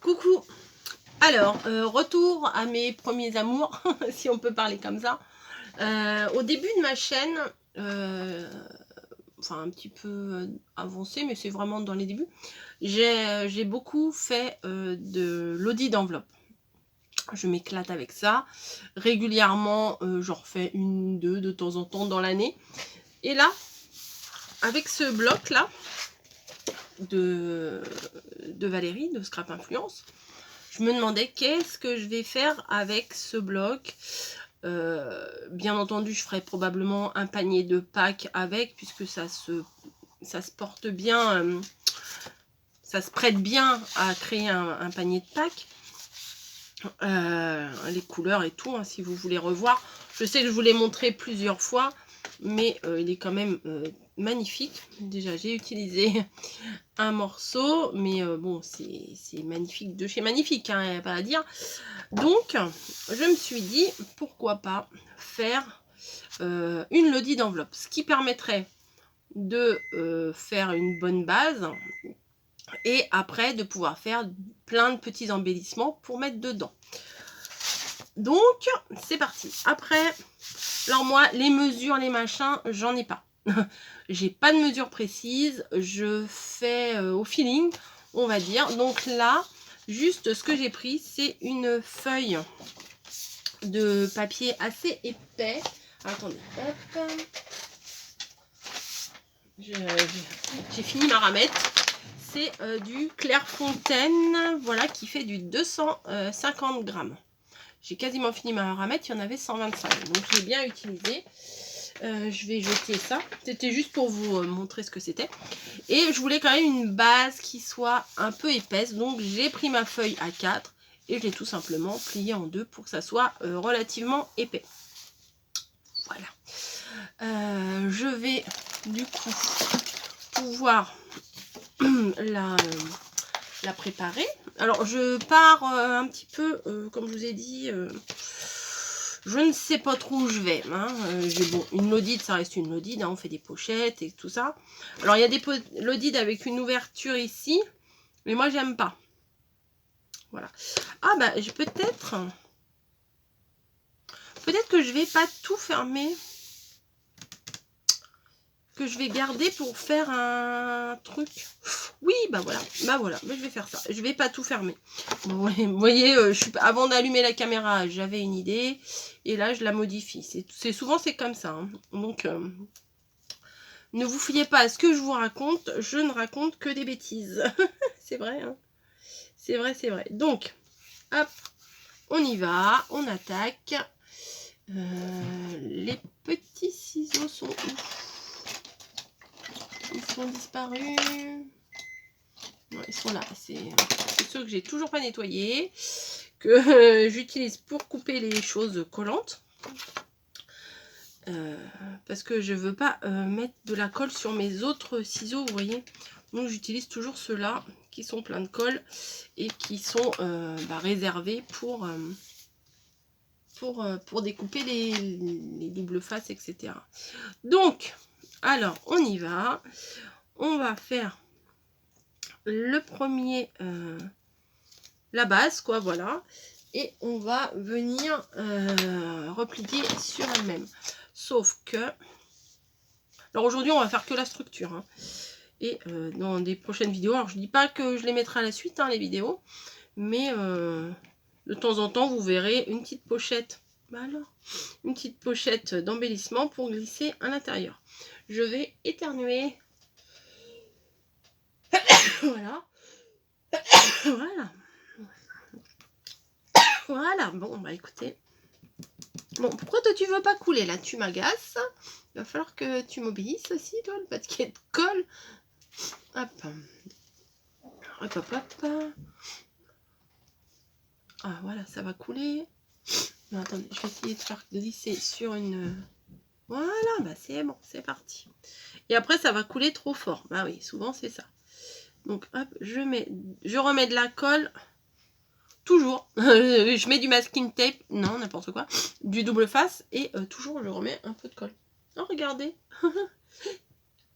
Coucou. Alors, retour à mes premiers amours, si on peut parler comme ça. Au début de ma chaîne, enfin un petit peu avancé, mais c'est vraiment dans les débuts, j'ai beaucoup fait de l'audit d'enveloppe. Je m'éclate avec ça. Régulièrement, j'en refais une, deux de temps en temps dans l'année. Et là, avec ce bloc-là de Valérie, de Scrap Influence, je me demandais qu'est-ce que je vais faire avec ce bloc. Bien entendu, je ferai probablement un panier de Pâques avec, puisque ça se porte bien, ça se prête bien à créer un panier de Pâques. Les couleurs et tout, hein, si vous voulez revoir. Je sais que je vous l'ai montré plusieurs fois, mais il est quand même magnifique. Déjà, j'ai utilisé un morceau, mais bon, c'est magnifique de chez magnifique, hein, y a pas à dire. Donc, je me suis dit, pourquoi pas faire une lodi d'enveloppe, ce qui permettrait de faire une bonne base et après de pouvoir faire plein de petits embellissements pour mettre dedans. Donc, c'est parti. Après, alors moi, les mesures, les machins, j'en ai pas. J'ai pas de mesure précise, je fais au feeling, on va dire. Donc là, juste ce que j'ai pris, c'est une feuille de papier assez épais. Attendez, hop. J'ai fini ma ramette. C'est du Clairefontaine, voilà, qui fait du 250 grammes. J'ai quasiment fini ma ramette, il y en avait 125. Donc je l'ai bien utilisé. Je vais jeter ça. C'était juste pour vous montrer ce que c'était. Et je voulais quand même une base qui soit un peu épaisse. Donc j'ai pris ma feuille A4 et je l'ai tout simplement pliée en deux pour que ça soit relativement épais. Voilà. Je vais du coup pouvoir la préparer. Alors je pars un petit peu, comme je vous ai dit, je ne sais pas trop où je vais. Hein. Bon, une lodide, ça reste une lodide, hein, on fait des pochettes et tout ça. Alors il y a des lodides avec une ouverture ici, mais moi j'aime pas. Voilà. Ah bah peut-être que je vais pas tout fermer, que je vais garder pour faire un truc. Oui, bah voilà, bah je vais faire ça. Je vais pas tout fermer. Bon, vous voyez, avant d'allumer la caméra, j'avais une idée et là je la modifie. C'est souvent c'est comme ça. Hein. Donc ne vous fiez pas à ce que je vous raconte. Je ne raconte que des bêtises. C'est vrai. Hein, c'est vrai, c'est vrai. Donc, hop, on y va, on attaque. Les petits ciseaux sont où? Ils sont disparus. Non, ils sont là. C'est ceux que j'ai toujours pas nettoyés, que j'utilise pour couper les choses collantes. Parce que je veux pas mettre de la colle sur mes autres ciseaux, vous voyez. Donc j'utilise toujours ceux-là qui sont pleins de colle et qui sont réservés pour découper les doubles faces, etc. Donc, alors, on y va. On va faire le premier, la base, quoi, voilà. Et on va venir replier sur elle-même. Sauf que... Alors aujourd'hui, on va faire que la structure. Hein. Et dans des prochaines vidéos, alors je dis pas que je les mettrai à la suite, hein, les vidéos. Mais de temps en temps, vous verrez une petite pochette. Bah alors, une petite pochette d'embellissement pour glisser à l'intérieur. Je vais éternuer. Voilà. Voilà. Voilà. Bon, bah écoutez. Bon, pourquoi toi tu veux pas couler là? Tu m'agaces. Il va falloir que tu m'obéisses aussi, toi, le paquet de colle. Hop. Hop, hop, hop. Ah, voilà, ça va couler. Non, attendez, je vais essayer de faire glisser sur une... Voilà, bah c'est bon, c'est parti. Et après, ça va couler trop fort. Bah oui, souvent, c'est ça. Donc, hop, je remets de la colle. Toujours. Je mets du masking tape. Non, n'importe quoi. Du double face. Et toujours, je remets un peu de colle. Oh, regardez.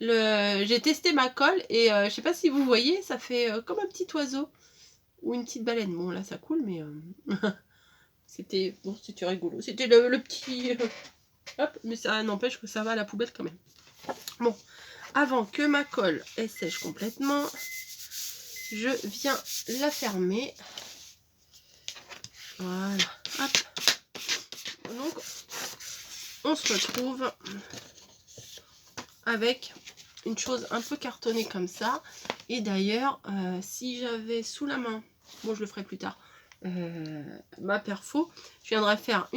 J'ai testé ma colle. Et je sais pas si vous voyez, ça fait comme un petit oiseau. Ou une petite baleine. Bon, là, ça coule, mais c'était bon, c'était rigolo. C'était le petit... hop, mais ça n'empêche que ça va à la poubelle quand même. Bon, avant que ma colle elle sèche complètement, je viens la fermer. Voilà, hop. Donc, on se retrouve avec une chose un peu cartonnée comme ça. Et d'ailleurs, si j'avais sous la main, bon je le ferai plus tard, ma perfo, je viendrais faire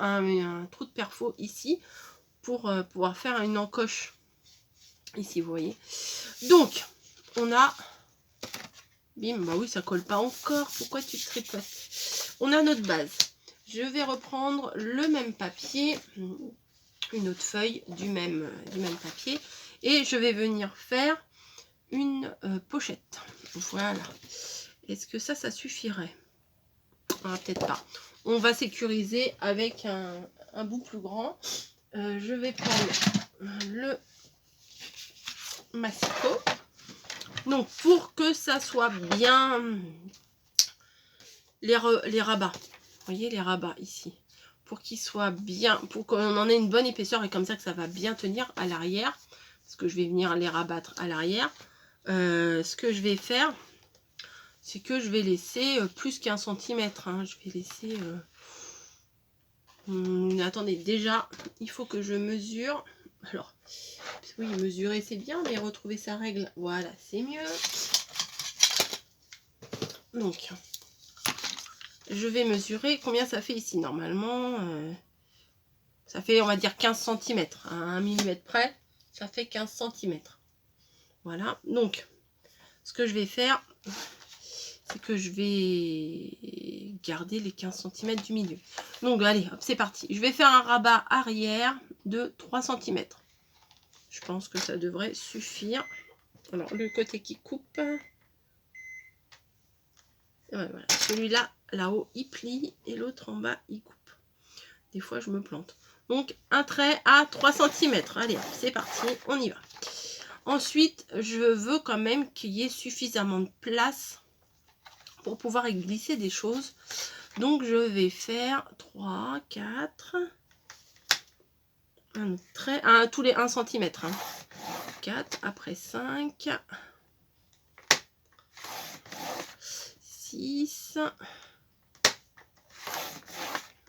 un trou de perfo ici pour pouvoir faire une encoche ici, vous voyez. Donc, on a, bim, bah oui, ça colle pas encore, pourquoi tu te tripotes? On a notre base. Je vais reprendre le même papier, une autre feuille du même papier, et je vais venir faire une pochette. Voilà. Est-ce que ça suffirait? Ah, peut-être pas. On va sécuriser avec un bout plus grand. Je vais prendre le massicot. Donc, pour que ça soit bien les rabats. Vous voyez les rabats ici. Pour qu'ils soient bien, pour qu'on en ait une bonne épaisseur et comme ça que ça va bien tenir à l'arrière. Parce que je vais venir les rabattre à l'arrière. Ce que je vais faire, c'est que je vais laisser plus qu'1 centimètre. Hein. Je vais laisser... attendez, déjà, il faut que je mesure. Alors, oui, mesurer c'est bien, mais retrouver sa règle, voilà, c'est mieux. Donc, je vais mesurer combien ça fait ici. Normalement, ça fait, on va dire, 15 cm. À 1 mm près, ça fait 15 cm. Voilà, donc, ce que je vais faire, c'est que je vais garder les 15 cm du milieu. Donc, allez, hop, c'est parti. Je vais faire un rabat arrière de 3 cm. Je pense que ça devrait suffire. Alors, le côté qui coupe. Ouais, voilà. Celui-là, là-haut, il plie et l'autre en bas, il coupe. Des fois, je me plante. Donc, un trait à 3 cm. Allez, c'est parti, on y va. Ensuite, je veux quand même qu'il y ait suffisamment de place pour pouvoir y glisser des choses. Donc, je vais faire 3, 4... un trait, tous les 1 cm. Hein. 4, après 5... 6...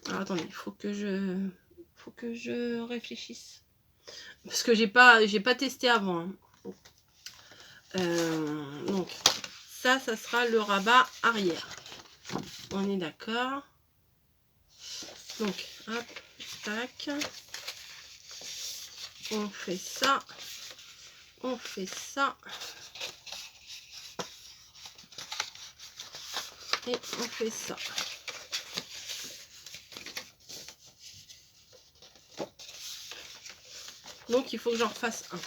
Alors, attendez, il faut que je réfléchisse. Parce que j'ai pas testé avant. Hein. Donc, ça sera le rabat arrière. On est d'accord. Donc, hop, tac. On fait ça. On fait ça. Et on fait ça. Donc, il faut que j'en refasse un.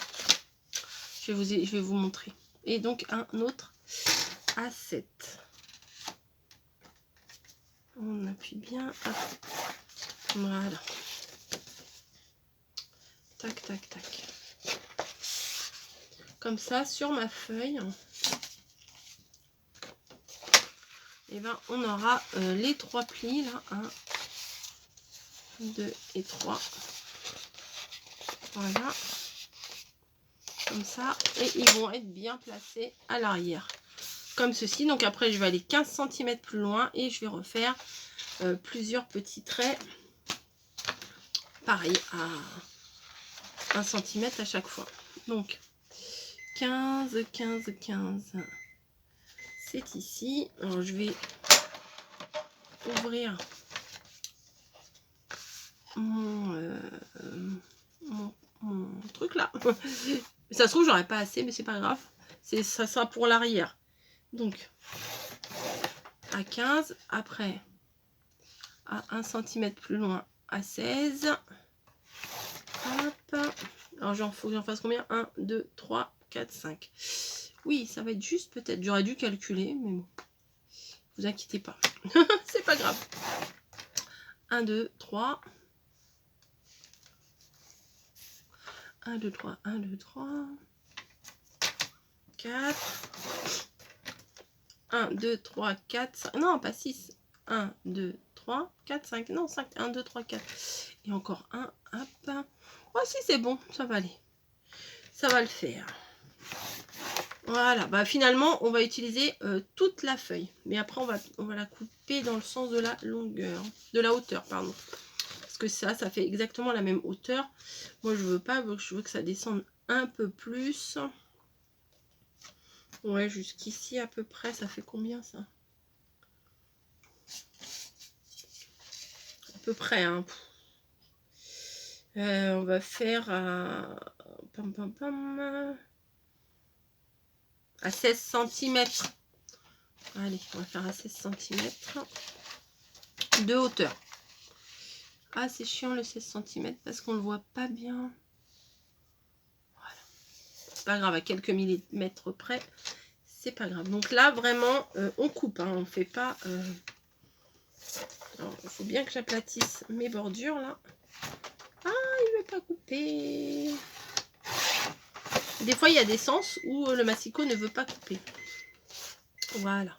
Je vais vous montrer. Et donc, un autre à 7. On appuie bien. Hop. Voilà. Tac, tac, tac. Comme ça, sur ma feuille, et ben, on aura les 3 plis, là. 1, 2 et 3. Voilà. Comme ça. Et ils vont être bien placés à l'arrière. Comme ceci. Donc après, je vais aller 15 cm plus loin et je vais refaire plusieurs petits traits. Pareil, à 1 cm à chaque fois. Donc, 15, 15, 15. C'est ici. Alors, je vais ouvrir mon truc là. Ça se trouve, j'aurais pas assez, mais c'est pas grave. Ça sera pour l'arrière. Donc, à 15. Après, à 1 cm plus loin, à 16. Hop. Alors, faut que j'en fasse combien? 1, 2, 3, 4, 5. Oui, ça va être juste peut-être. J'aurais dû calculer, mais bon. Vous inquiétez pas. C'est pas grave. 1, 2, 3. 1, 2, 3. 1, 2, 3. 4. 1, 2, 3, 4, 5. Non, pas 6. 1, 2, 3, 4, 5. Non, 5. 1, 2, 3, 4. Et encore un. Hop. Oh, si, c'est bon. Ça va aller. Ça va le faire. Voilà. Bah, finalement, on va utiliser toute la feuille. Mais après, on va la couper dans le sens de la longueur. De la hauteur, pardon. Parce que ça fait exactement la même hauteur. Moi, je veux pas. Je veux que ça descende un peu plus. Ouais, jusqu'ici à peu près. Ça fait combien, ça? À peu près, hein. On va faire à 16 cm. Allez, on va faire à 16 cm de hauteur. Ah, c'est chiant le 16 cm parce qu'on le voit pas bien. Voilà. C'est pas grave, à quelques millimètres près, c'est pas grave. Donc là, vraiment, on coupe, hein, on fait pas... Alors, il faut bien que j'aplatisse mes bordures, là. Ah, il veut pas couper. Des fois, il y a des sens où le massicot ne veut pas couper. Voilà.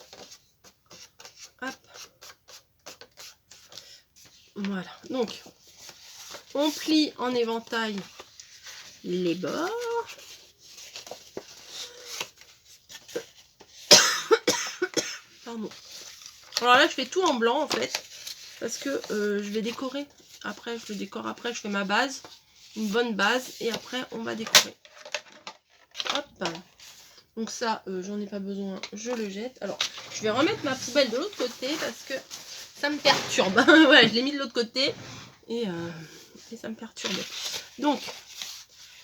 Hop. Voilà. Donc, on plie en éventail les bords. Pardon. Alors là, je fais tout en blanc, en fait. Parce que je vais décorer. Après, je le décore après. Je fais ma base. Une bonne base. Et après, on va décorer. Hop. Donc ça, j'en ai pas besoin. Je le jette. Alors, je vais remettre ma poubelle de l'autre côté parce que ça me perturbe. Voilà, je l'ai mis de l'autre côté. Et ça me perturbe. Donc,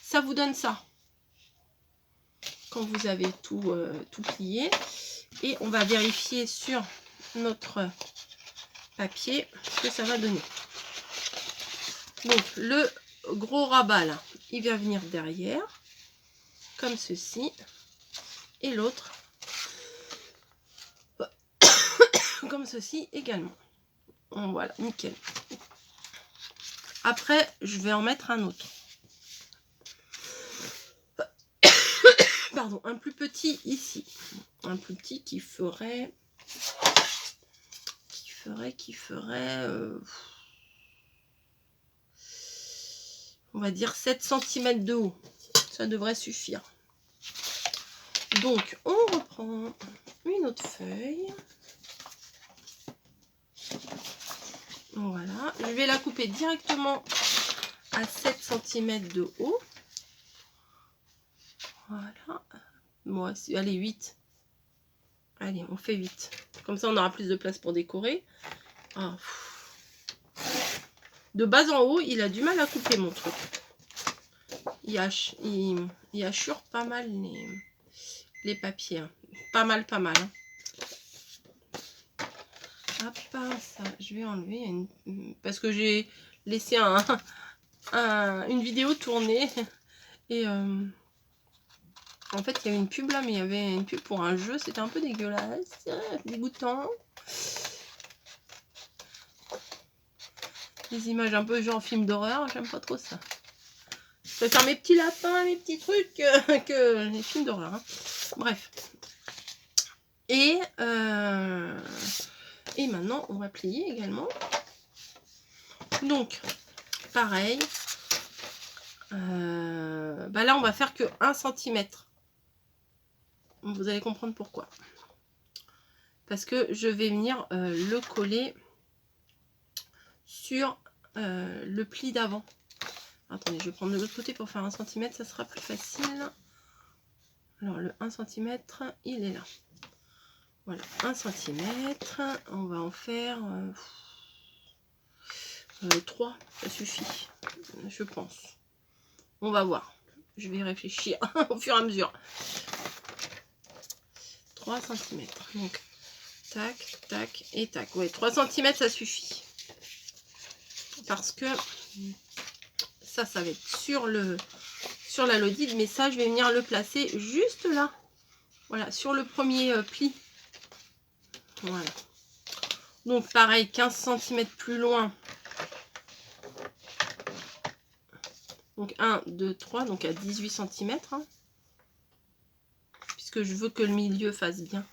ça vous donne ça. Quand vous avez tout plié. Et on va vérifier sur notre papier ce que ça va donner. Donc, le gros rabat, là, il va venir derrière. Comme ceci. Et l'autre comme ceci également. Voilà, nickel. Après, je vais en mettre un autre. Pardon, un plus petit ici. Un plus petit qui ferait... on va dire 7 cm de haut. Ça devrait suffire. Donc, on reprend une autre feuille. Voilà. Je vais la couper directement à 7 cm de haut. Voilà. Bon, allez, 8. Allez, on fait 8. Comme ça, on aura plus de place pour décorer. Ah. De bas en haut, il a du mal à couper mon truc. Il hachure pas mal les papiers. Hein. Pas mal. Hein. Hop, ça, je vais enlever. Parce que j'ai laissé une vidéo tourner. Et en fait, il y avait une pub là, mais il y avait une pub pour un jeu. C'était un peu dégueulasse, dégoûtant. Des images un peu genre film d'horreur, j'aime pas trop ça. Je préfère mes petits lapins, mes petits trucs que les films d'horreur. Hein. Bref. Et maintenant, on va plier également. Donc, pareil. Bah là, on va faire que 1 cm. Vous allez comprendre pourquoi. Parce que je vais venir le coller sur le pli d'avant. Attendez, je vais prendre de l'autre côté pour faire 1 cm, ça sera plus facile. Alors, le 1 cm, il est là. Voilà, 1 cm. On va en faire 3, ça suffit, je pense. On va voir. Je vais réfléchir au fur et à mesure. 3 cm. Donc, tac, tac et tac. Ouais, 3 cm, ça suffit. Parce que ça va être sur la lodide. Mais ça, je vais venir le placer juste là. Voilà, sur le premier pli. Voilà. Donc, pareil, 15 cm plus loin. Donc, 1, 2, 3. Donc, à 18 cm. Hein, puisque je veux que le milieu fasse bien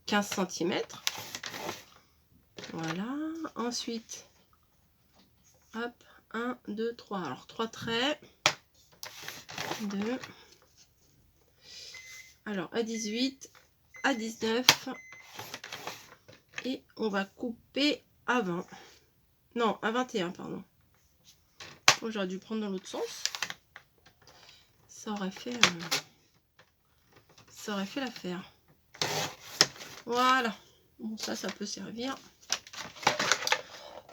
15 cm. Voilà. Ensuite, hop, 1, 2, 3. Alors, 3 traits. 2. Alors, à 18, à 19. Et on va couper à 20. Non, à 21, pardon. Oh, j'aurais dû prendre dans l'autre sens. Ça aurait fait l'affaire. Voilà. Bon, ça peut servir.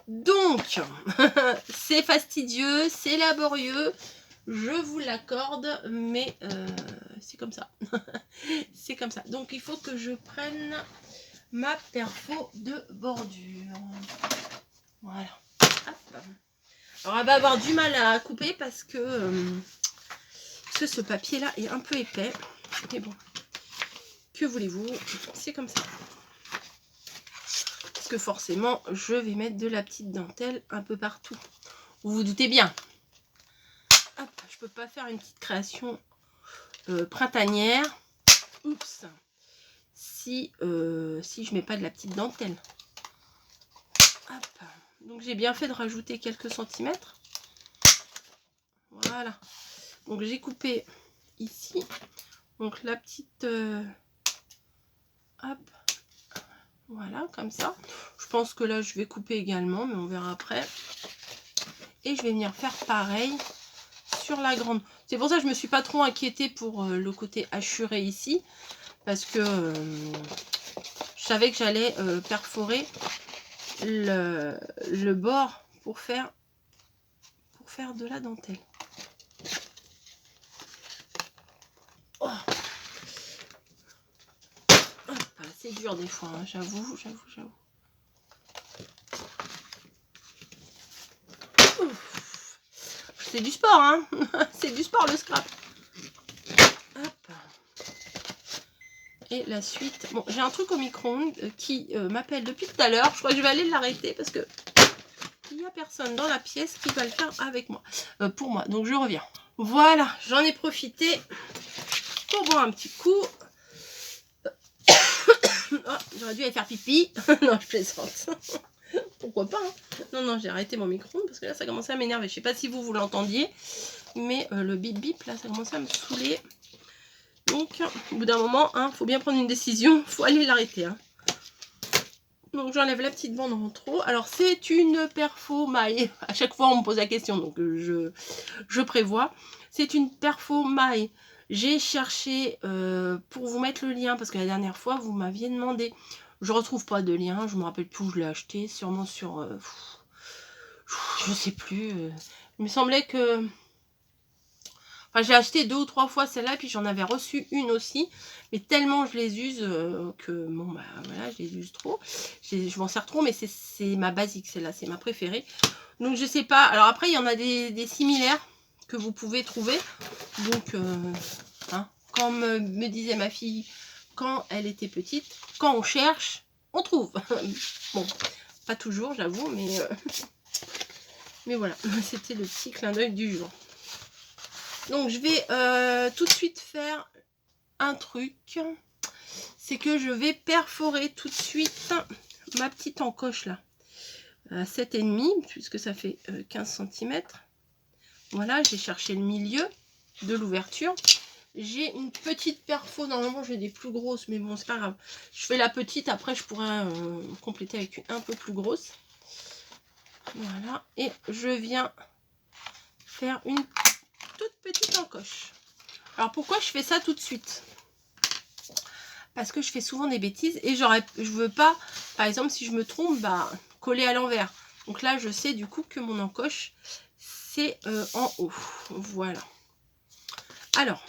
Donc, c'est fastidieux, c'est laborieux. Je vous l'accorde, mais c'est comme ça. C'est comme ça. Donc, il faut que je prenne ma perfo de bordure. Voilà. Hop. Alors, elle va avoir du mal à couper parce que ce papier là est un peu épais. Mais bon, que voulez-vous, c'est comme ça. Parce que forcément, je vais mettre de la petite dentelle un peu partout. Vous vous doutez bien. Hop, je peux pas faire une petite création printanière. Oups. Si je mets pas de la petite dentelle. Hop. Donc j'ai bien fait de rajouter quelques centimètres. Voilà. Donc j'ai coupé ici. Donc la petite... hop. Voilà, comme ça. Je pense que là, je vais couper également, mais on verra après. Et je vais venir faire pareil sur la grande. C'est pour ça que je me suis pas trop inquiétée pour le côté hachuré ici. Parce que je savais que j'allais perforer le bord pour faire de la dentelle. Oh. C'est dur des fois, hein, j'avoue. C'est du sport, hein. C'est du sport le scrap. Hop. Et la suite. Bon, j'ai un truc au micro-ondes qui m'appelle depuis tout à l'heure. Je crois que je vais aller l'arrêter parce que il n'y a personne dans la pièce qui va le faire avec moi. Pour moi. Donc je reviens. Voilà, j'en ai profité pour boire un petit coup. Oh, j'aurais dû aller faire pipi. Non, je plaisante. Pourquoi pas, hein. Non, j'ai arrêté mon micro parce que là, ça commençait à m'énerver. Je sais pas si vous l'entendiez, mais le bip bip, là, ça commençait à me saouler. Donc, au bout d'un moment, faut bien prendre une décision. Faut aller l'arrêter, hein. Donc, j'enlève la petite bande en trop. Alors, c'est une perfo maille. À chaque fois, on me pose la question, donc je prévois. C'est une perfo maille. J'ai cherché pour vous mettre le lien, parce que la dernière fois, vous m'aviez demandé. Je retrouve pas de lien, je me rappelle plus où je l'ai acheté. Sûrement sur... je sais plus. Il me semblait que... Enfin, j'ai acheté 2 ou 3 fois celle-là, puis j'en avais reçu une aussi. Mais tellement je les use que, bon, bah voilà, je les use trop. Je m'en sers trop, mais c'est ma basique, celle-là, c'est ma préférée. Donc, je sais pas. Alors après, il y en a des similaires que vous pouvez trouver. Donc, comme me disait ma fille quand elle était petite, quand on cherche, on trouve. Bon, pas toujours, j'avoue, mais voilà, c'était le petit clin d'œil du jour. Donc, je vais tout de suite faire un truc. C'est que je vais perforer tout de suite ma petite encoche là. À 7,5, puisque ça fait 15 cm. Voilà, j'ai cherché le milieu de l'ouverture. J'ai une petite perfo. Normalement, j'ai des plus grosses, mais bon, c'est pas grave. Je fais la petite. Après, je pourrais compléter avec une un peu plus grosse. Voilà. Et je viens faire une toute petite encoche. Alors, pourquoi je fais ça tout de suite? Parce que je fais souvent des bêtises et je veux pas, par exemple, si je me trompe, bah, coller à l'envers. Donc là, je sais du coup que mon encoche, c'est en haut. Voilà. Alors,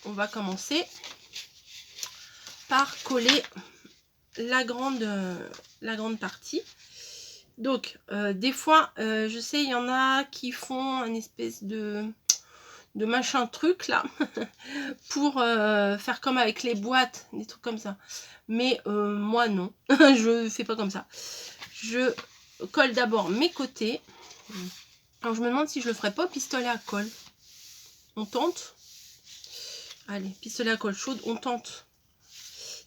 on va commencer par coller la grande partie. Donc, des fois, je sais, il y en a qui font un espèce de machin truc là pour faire comme avec les boîtes, des trucs comme ça. Mais moi non, je fais pas comme ça. Je colle d'abord mes côtés. Alors je me demande si je le ferais pas au pistolet à colle. On tente. Allez, pistolet à colle chaude, on tente.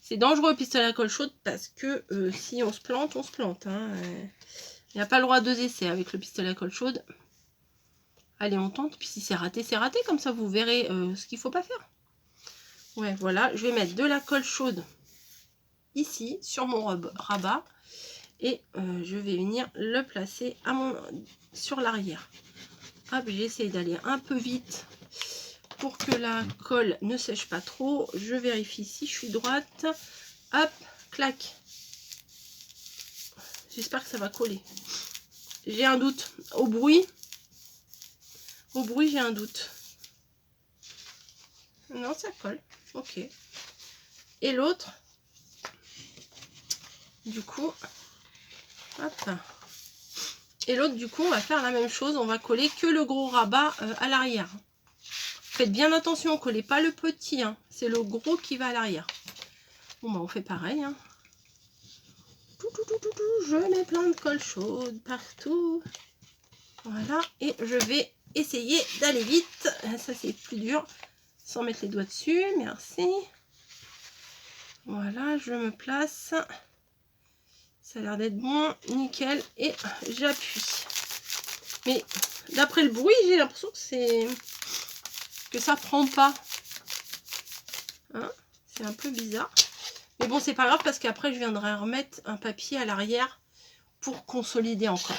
C'est dangereux le pistolet à colle chaude parce que si on se plante, on se plante. Hein. Il n'y a pas le droit à 2 essais avec le pistolet à colle chaude. Allez, on tente. Puis si c'est raté, comme ça vous verrez ce qu'il ne faut pas faire. Ouais, voilà. Je vais mettre de la colle chaude ici, sur mon rabat. Et je vais venir le placer sur l'arrière. Hop, j'essaie d'aller un peu vite pour que la colle ne sèche pas trop. Je vérifie si je suis droite. Hop, clac. J'espère que ça va coller. J'ai un doute. Au bruit, j'ai un doute. Non, ça colle. Ok. Et l'autre, du coup, hop. Et l'autre, du coup, on va faire la même chose. On va coller que le gros rabat à l'arrière. Faites bien attention, collez pas le petit. Hein. C'est le gros qui va à l'arrière. Bon, bah, on fait pareil. Hein. Je mets plein de colle chaude partout. Voilà. Et je vais essayer d'aller vite. Ça, c'est plus dur. Sans mettre les doigts dessus. Merci. Voilà, je me place. Ça a l'air d'être bon. Nickel. Et j'appuie. Mais d'après le bruit, j'ai l'impression que ça prend pas. Hein, c'est un peu bizarre. Mais bon, c'est pas grave parce qu'après, je viendrai remettre un papier à l'arrière pour consolider encore.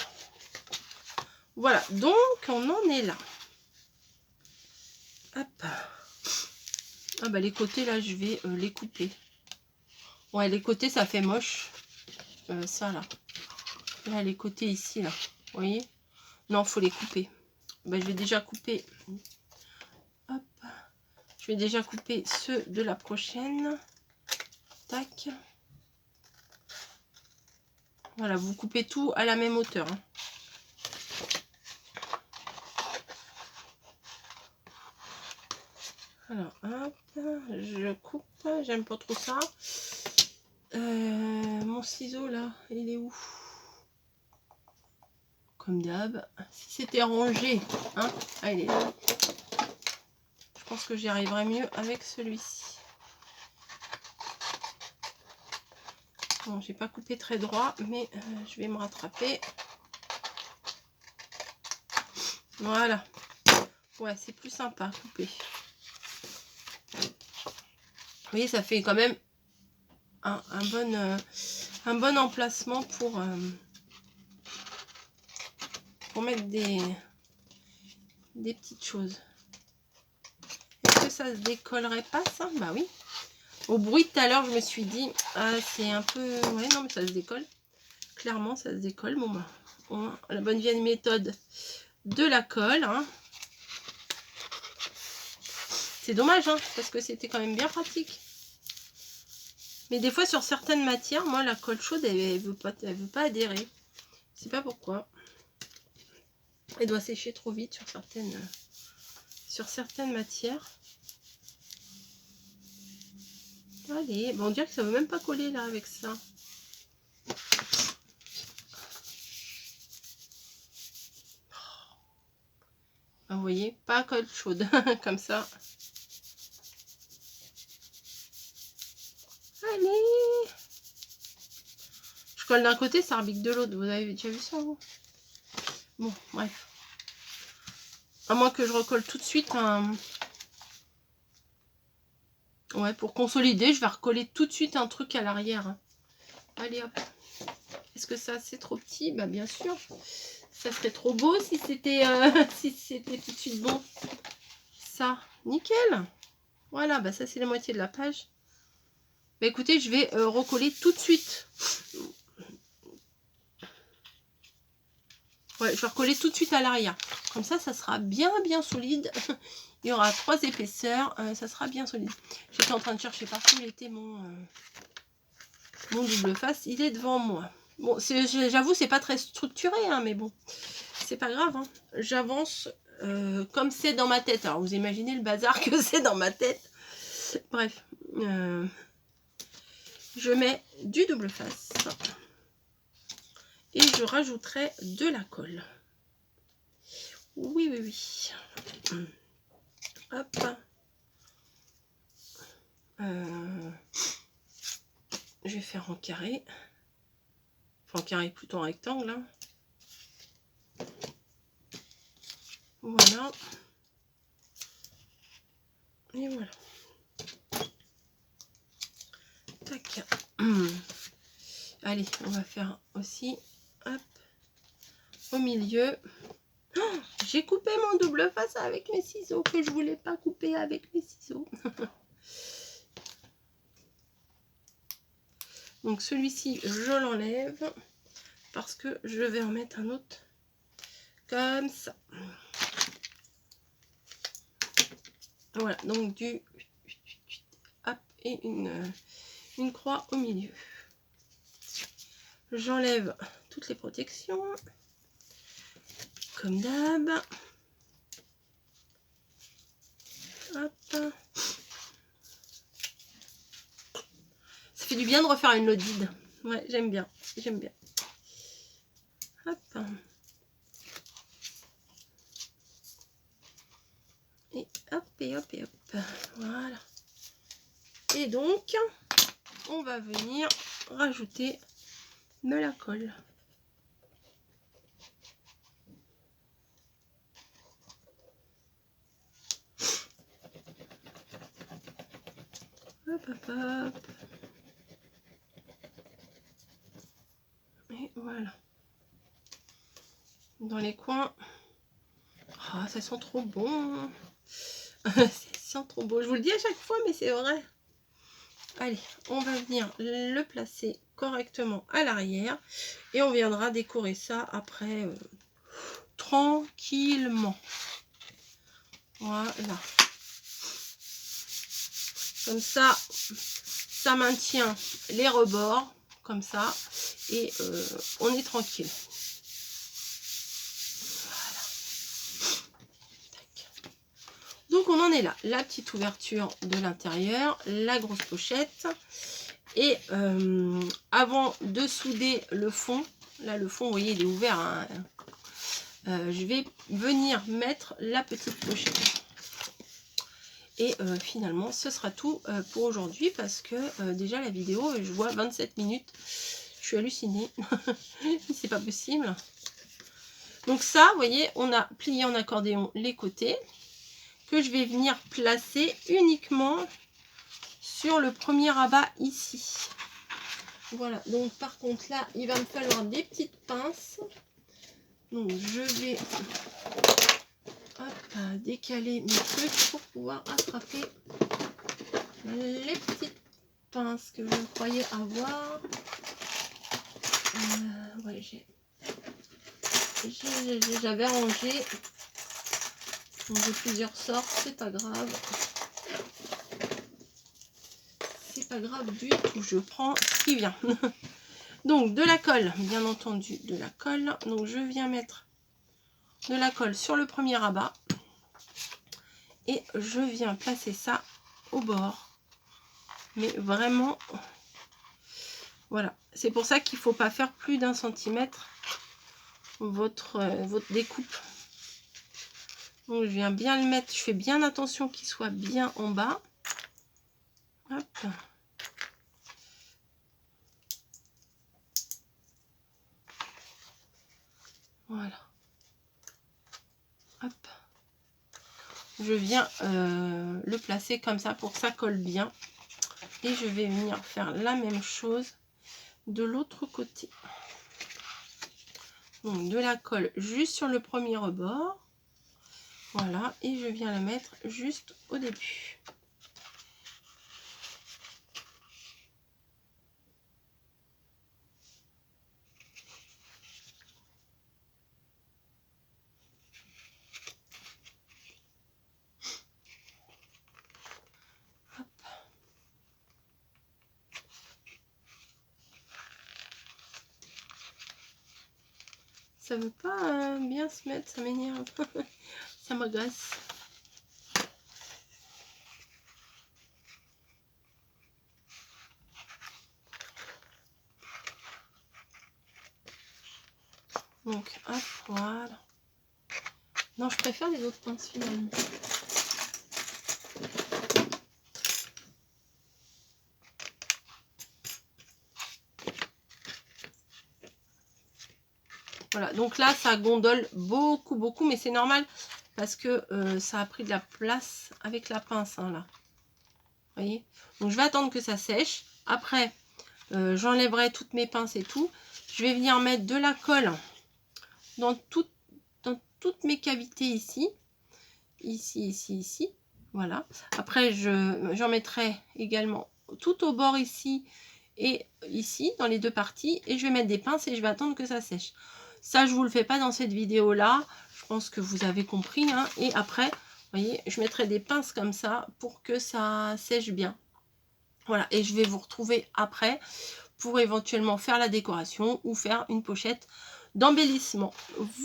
Voilà, donc on en est là. Hop. Ah bah les côtés là, je vais les couper. Ouais, les côtés, ça fait moche. Ça là. Là, les côtés ici, là. Vous voyez? Non, faut les couper. Bah, je vais déjà couper. Hop. Je vais déjà couper ceux de la prochaine. Tac. Voilà, vous coupez tout à la même hauteur. Hein. Alors, hop, je coupe. J'aime pas trop ça. Mon ciseau, là, il est où? Comme d'hab. Si c'était rangé, hein. Ah, il est là. Je pense que j'y arriverai mieux avec celui-ci. Bon, j'ai pas coupé très droit, mais je vais me rattraper. Voilà. Ouais, c'est plus sympa à couper. Vous voyez, ça fait quand même un bon emplacement pour mettre des petites choses. Est-ce que ça se décollerait pas, ça? Bah oui. Au bruit tout à l'heure, je me suis dit, ah, c'est un peu... Ouais, non, mais ça se décolle. Clairement, ça se décolle. Bon, bah, la bonne vieille méthode de la colle. Hein. C'est dommage, hein, parce que c'était quand même bien pratique. Mais des fois, sur certaines matières, moi, la colle chaude, elle veut pas adhérer. Je sais pas pourquoi. Elle doit sécher trop vite sur certaines matières. Allez, bon, on dirait que ça veut même pas coller là avec ça. Ah, vous voyez, pas colle chaude, comme ça. Allez. Je colle d'un côté, ça rebique de l'autre. Vous avez déjà vu ça, vous? Bon, bref. À moins que je recolle tout de suite un... Ouais, pour consolider, je vais recoller tout de suite un truc à l'arrière. Hein. Allez, hop. Est-ce que ça, c'est trop petit? Bah, bien sûr. Ça serait trop beau si c'était si c'était tout de suite bon. Ça, nickel. Voilà, bah ça, c'est la moitié de la page. Bah, écoutez, je vais recoller tout de suite. Ouais, je vais recoller tout de suite à l'arrière. Comme ça sera bien solide. Il y aura 3 épaisseurs. Ça sera bien solide. J'étais en train de chercher partout. Il était mon double face. Il est devant moi. Bon, j'avoue, c'est pas très structuré, hein, mais bon, c'est pas grave. Hein. J'avance comme c'est dans ma tête. Alors, vous imaginez le bazar que c'est dans ma tête. Bref. Je mets du double face. Et je rajouterai de la colle. Oui, oui, oui. Hop. je vais faire en carré. Enfin, en carré, plutôt en rectangle. Hein. Voilà. Et voilà. Tac. Allez, on va faire aussi, hop, au milieu. Oh, j'ai coupé mon double face avec mes ciseaux que je voulais pas couper avec mes ciseaux. Donc celui-ci, je l'enlève parce que je vais en mettre un autre comme ça. Voilà, donc du hop, et une croix au milieu. J'enlève toutes les protections comme d'hab. Hop. Ça fait du bien de refaire une lodide. Ouais, j'aime bien. J'aime bien. Hop. Et hop, et hop, et hop. Voilà. Et donc, on va venir rajouter de la colle. Hop, hop, hop. Et voilà. Dans les coins. Ah, ça sent trop bon. Ça sent trop beau. Je vous le dis à chaque fois, mais c'est vrai. Allez, on va venir le placer correctement à l'arrière. Et on viendra décorer ça après tranquillement. Voilà. Comme ça, ça maintient les rebords. Comme ça. Et on est tranquille. Donc on en est là, la petite ouverture de l'intérieur, la grosse pochette. Et avant de souder le fond, là le fond, vous voyez, il est ouvert. Hein, je vais venir mettre la petite pochette. Et finalement, ce sera tout pour aujourd'hui parce que déjà la vidéo, je vois 27 minutes. Je suis hallucinée. C'est pas possible. Donc ça, vous voyez, on a plié en accordéon les côtés, que je vais venir placer uniquement sur le premier rabat ici. Voilà, donc par contre là, il va me falloir des petites pinces. Donc je vais hop, décaler mes trucs pour pouvoir attraper les petites pinces que je croyais avoir. Ouais, j'avais rangé. Donc j'ai plusieurs sortes, c'est pas grave. C'est pas grave du tout, je prends ce qui vient. Donc de la colle, bien entendu, de la colle. Donc je viens mettre de la colle sur le premier rabat. Et je viens placer ça au bord. Mais vraiment, voilà. C'est pour ça qu'il ne faut pas faire plus d'1 centimètre votre découpe. Donc je viens bien le mettre, je fais bien attention qu'il soit bien en bas. Hop. Voilà. Hop. Je viens le placer comme ça pour que ça colle bien. Et je vais venir faire la même chose de l'autre côté. Donc de la colle juste sur le premier rebord. Voilà, et je viens la mettre juste au début. Hop. Ça veut pas bien se mettre, ça m'énerve. Ça m'agace. Donc, hop, voilà. Non, je préfère les autres pinces finalement. Voilà, donc là, ça gondole beaucoup, beaucoup, mais c'est normal parce que ça a pris de la place avec la pince, hein, là. Vous voyez? Donc, je vais attendre que ça sèche. Après, j'enlèverai toutes mes pinces et tout. Je vais venir mettre de la colle dans toutes mes cavités ici. Ici, ici, ici. Voilà. Après, j'en mettrai également tout au bord ici et ici, dans les deux parties. Et je vais mettre des pinces et je vais attendre que ça sèche. Ça, je ne vous le fais pas dans cette vidéo-là. Je pense que vous avez compris, hein. Et après, vous voyez, je mettrai des pinces comme ça pour que ça sèche bien. Voilà. Et je vais vous retrouver après pour éventuellement faire la décoration ou faire une pochette d'embellissement.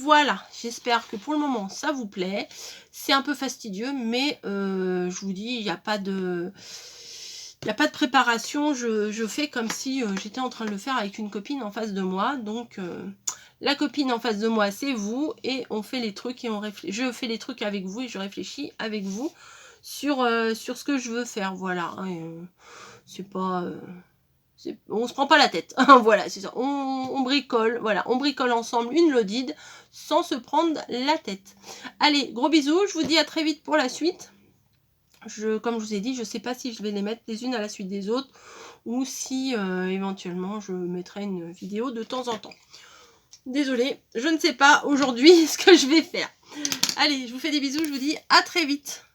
Voilà, j'espère que pour le moment ça vous plaît. C'est un peu fastidieux, mais je vous dis, il n'y a pas de préparation. Je fais comme si j'étais en train de le faire avec une copine en face de moi. Donc la copine en face de moi, c'est vous, et on fait les trucs et je fais les trucs avec vous et je réfléchis avec vous sur ce que je veux faire. Voilà, c'est pas on se prend pas la tête. Voilà, c'est ça. On bricole, voilà, on bricole ensemble une Lodide sans se prendre la tête. Allez, gros bisous, je vous dis à très vite pour la suite. Comme je vous ai dit, je sais pas si je vais les mettre les unes à la suite des autres ou si éventuellement je mettrai une vidéo de temps en temps. Désolée, je ne sais pas aujourd'hui ce que je vais faire. Allez, je vous fais des bisous, je vous dis à très vite.